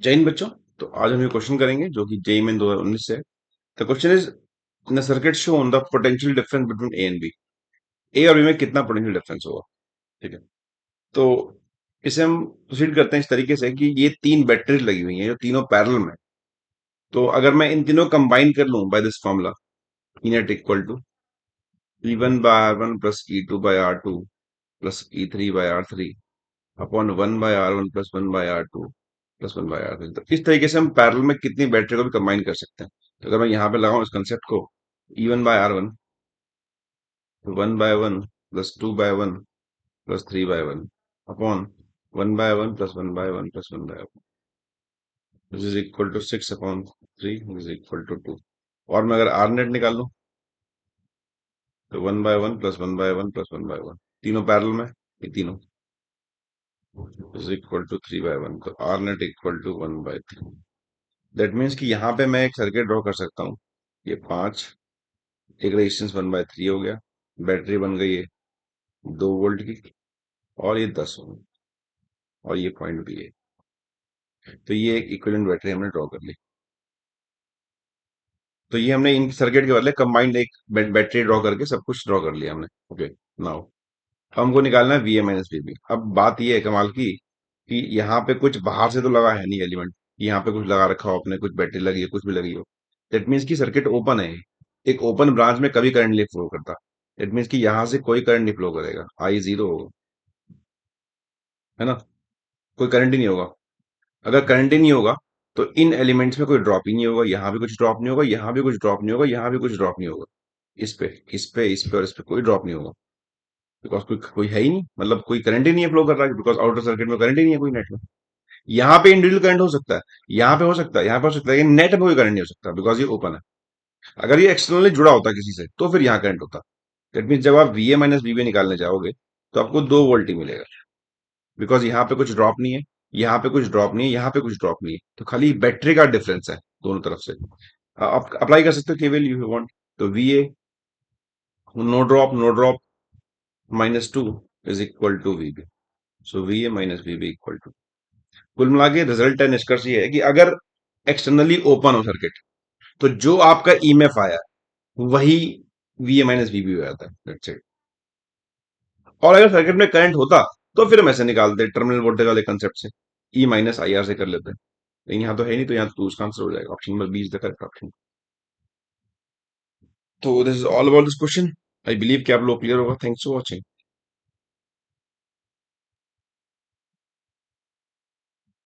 जय हिंद बच्चों। तो आज हम ये क्वेश्चन करेंगे जो कि जेईई मेन 2019 से है। The question is in circuit show on the potential difference between A and B. A और बी में कितना पोटेंशियल डिफरेंस होगा। ठीक है। तो इसे हम प्रोसीड करते हैं इस तरीके से कि ये तीन बैटरीज लगी हुई हैं जो तीनों पैरेलल में हैं। तो अगर मैं इन तीनों कंबाइन कर लूं by this formula, E net equal to E1 by R1 plus E2 by R2 plus E3 by R3 upon 1 by R1 plus 1 by R2 plus 1 by R3। तो इस तरीके से हम पैरेलल में कितनी बैटरी को भी कंबाइन कर सकते हैं। तो अगर मैं यहाँ पे लगाऊं इस कंसेप्ट को, E1 by R1 1 by 1 plus 2 by 1 plus 3 by 1 upon 1 by 1 plus 1 by 1 plus 1 by 1, this is equal to 6 upon 3 is equal to 2। और मैं अगर आर नेट निकाल लूं तो 1 by 1 plus 1 by 1 plus 1 by 1, तीनों पैरेलल में, ये तीनों इज इक्वल टू 3 बाय 1। तो R net equal to 1 by 3। That means कि यहाँ पे मैं एक सर्किट ड्रॉ कर सकता हूँ। ये 5, एक रेजिस्टेंस 1/3 हो गया, बैटरी बन गई है 2 वोल्ट की, और ये 10 ओम, और ये पॉइंट भी है। तो ये एक इक्विवेलेंट बैटरी हमने ड्रॉ कर ली। तो ये हमने इन सर्किट के बदले कंबाइंड एक बैटरी ड्रॉ करके सब कुछ ड्रॉ कर लिया हमने। ओके। नाउ हमको निकालना है V A minus V B. अब बात ये है कमाल की कि यहाँ पे कुछ बाहर से तो लगा है नहीं एलिमेंट। यहाँ पे कुछ लगा रखा हो अपने, कुछ बैटरी लगी है, कुछ भी लगी हो। दैट मीन्स की सर्किट ओपन है। एक ओपन ब्रांच में कभी करंट नहीं फ्लो करता। दैट मीन्स कि यहाँ से कोई करंट नहीं फ्लो करेगा, आई जीरो होगा, है ना। कोई करंट ही नहीं होगा। अगर करंट ही नहीं होगा तो इन एलिमेंट्स में कोई ड्रॉप ही नहीं होगा। यहाँ भी कुछ ड्रॉप नहीं होगा, यहाँ भी कुछ ड्रॉप नहीं होगा, यहाँ भी कुछ ड्रॉप नहीं होगा। इस पे, इस पे, इस पे और इस पे कोई ड्रॉप नहीं होगा। बिकॉज कोई कोई है ही नहीं, मतलब कोई करंट ही नहीं है फ्लो कर रहा है, बिकॉज आउटर सर्किट में करंट ही नहीं है कोई नेट में। यहाँ पे इंडिविजुअल करंट हो सकता है, यहाँ पे हो सकता है, यहाँ पे हो सकता है, लेकिन नेट में कोई करंट नहीं हो सकता बिकॉज ये ओपन है। अगर ये एक्सटर्नली जुड़ा होता किसी से तो फिर यहाँ करंट होता। दैट मीन जब आप V A minus V B निकालने जाओगे तो आपको 2 वोल्ट ही मिलेगा, बिकॉज यहाँ पे कुछ ड्रॉप नहीं है, यहाँ पे कुछ ड्रॉप नहीं है, यहाँ पे कुछ ड्रॉप नहीं है। तो खाली बैटरी का डिफरेंस है दोनों तरफ से। आप अप्लाई कर सकते हो केवल यू वांट। तो V A no drop -2 is equal to V B. So V A minus V B equal to, कुल मिला के रिजल्ट है, निष्कर्ष ये है कि अगर एक्सटर्नली ओपन हो सर्किट तो जो आपका ईएमएफ आया वही V A minus V B हो जाता है। That's it। और अगर सर्किट में करंट होता तो फिर हम ऐसे निकालते टर्मिनल वोल्टेज वाले कंसेप्ट से, ई माइनस आई आर से कर लेते हैं। लेकिन यहाँ तो है नहीं, तो यहाँ तो उसका आंसर हो जाएगा option number B is the correct option. तो this is all about this question. I believe कि आप लोग क्लियर होगा। Thanks for watching.